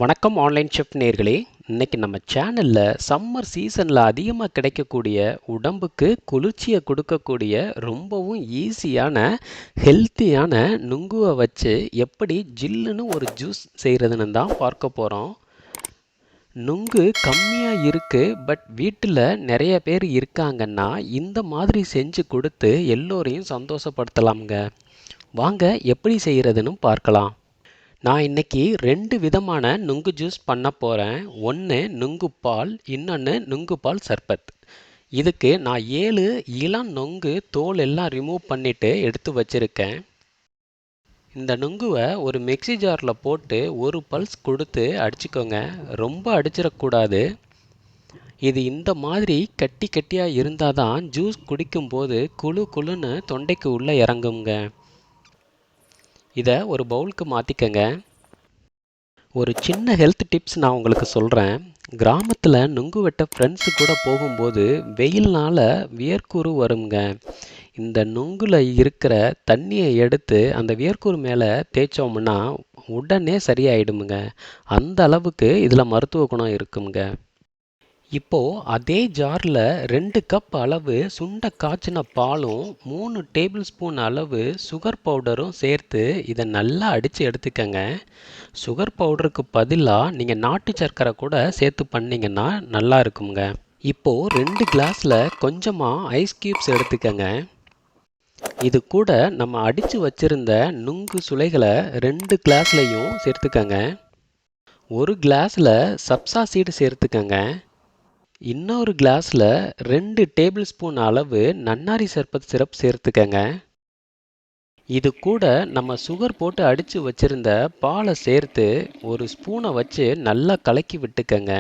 வணக்கம் online chef நேர்களே. இன்னைக்கு நம்ம சேனலில் சம்மர் சீசனில் அதிகமாக கிடைக்கக்கூடிய உடம்புக்கு குளிர்ச்சியை கொடுக்கக்கூடிய ரொம்பவும் ஈஸியான ஹெல்த்தியான நுங்குவை வச்சு எப்படி ஜில்லுன்னு ஒரு ஜூஸ் செய்கிறதுன்னு தான் பார்க்க போகிறோம். நுங்கு கம்மியாக இருக்குது, பட் வீட்டில் நிறைய பேர் இருக்காங்கன்னா இந்த மாதிரி செஞ்சு கொடுத்து எல்லோரையும் சந்தோஷப்படுத்தலாம்ங்க. வாங்க எப்படி செய்கிறதுன்னு பார்க்கலாம். நான் இன்னைக்கு 2 விதமான நுங்கு ஜூஸ் பண்ண போகிறேன். ஒன்று நுங்கு பால், இன்னொன்று நுங்கு பால் சர்பத். இதுக்கு நான் 7 இளம் நுங்கு தோல் எல்லாம் ரிமூவ் பண்ணிவிட்டு எடுத்து வச்சுருக்கேன். இந்த நுங்குவை ஒரு மிக்ஸி ஜாரில் போட்டு ஒரு பல்ஸ் கொடுத்து அடிச்சுக்கோங்க. ரொம்ப அடிச்சிடக்கூடாது. இது இந்த மாதிரி கட்டி கட்டியாக இருந்தால் தான் ஜூஸ் குடிக்கும்போது குழு குழுன்னு தொண்டைக்கு உள்ளே இறங்குங்க. இதை ஒரு பவுலுக்கு மாற்றிக்கங்க. ஒரு சின்ன ஹெல்த் டிப்ஸ் நான் உங்களுக்கு சொல்கிறேன். கிராமத்தில் நுங்கு வெட்ட ஃப்ரெண்ட்ஸு கூட போகும்போது வெயில்னால் வியர்க்குரு வருங்க. இந்த நுங்குல இருக்கிற தண்ணியை எடுத்து அந்த வியர்க்குரு மேலே தேய்ச்சோம்னா உடனே சரியாயிடுமுங்க. அந்த அளவுக்கு இதில் மருத்துவ குணம் இருக்குங்க. இப்போது அதே ஜாரில் 2 கப் அளவு சுண்ட காய்ச்சின பாலும் 3 டேபிள் ஸ்பூன் அளவு சுகர் பவுடரும் சேர்த்து இதை நல்லா அடித்து எடுத்துக்கங்க. சுகர் பவுடருக்கு பதிலாக நீங்கள் நாட்டு சர்க்கரை கூட சேர்த்து பண்ணிங்கன்னா நல்லா இருக்குங்க. இப்போது 2 கிளாஸில் கொஞ்சமாக ஐஸ் க்யூப்ஸ் எடுத்துக்கங்க. இது கூட நம்ம அடித்து வச்சுருந்த நுங்கு சுளைகளை 2 கிளாஸ்லையும் சேர்த்துக்கங்க. 1 கிளாஸில் சப்சா சீடு சேர்த்துக்கங்க. இன்னொரு கிளாஸில் 2 டேபிள் ஸ்பூன் அளவு நன்னாரி சர்பத் சிரப் சேர்த்துக்கங்க. இது கூட நம்ம சுகர் போட்டு அடித்து வச்சுருந்த பாலை சேர்த்து ஒரு ஸ்பூனை வச்சு நல்லா கலக்கி விட்டுக்கங்க.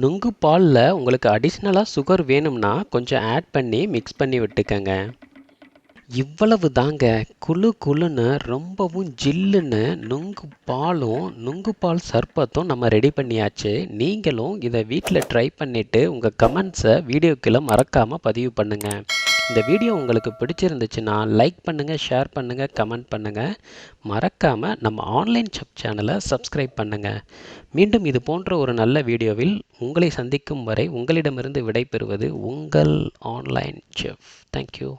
நுங்கு பாலில் உங்களுக்கு அடிஷ்னலாக சுகர் வேணும்னா கொஞ்சம் ஆட் பண்ணி மிக்ஸ் பண்ணி விட்டுக்கங்க. இவ்வளவு தாங்க. குழு குழுன்னு ரொம்பவும் ஜில்லுன்னு நுங்கு பாலும் நுங்கு பால் சர்பத்தும் நம்ம ரெடி பண்ணியாச்சு. நீங்களும் இதை வீட்டில் ட்ரை பண்ணிவிட்டு உங்கள் கமெண்ட்ஸை வீடியோக்குள்ளே மறக்காமல் பதிவு பண்ணுங்கள். இந்த வீடியோ உங்களுக்கு பிடிச்சிருந்துச்சுன்னா லைக் பண்ணுங்கள், ஷேர் பண்ணுங்கள், கமெண்ட் பண்ணுங்கள். மறக்காமல் நம்ம ஆன்லைன் செஃப் சேனலை சப்ஸ்கிரைப் பண்ணுங்கள். மீண்டும் இது போன்ற ஒரு நல்ல வீடியோவில் உங்களை சந்திக்கும் வரை உங்களிடமிருந்து விடைபெறுவது உங்கள் ஆன்லைன் செஃப். தேங்க்யூ.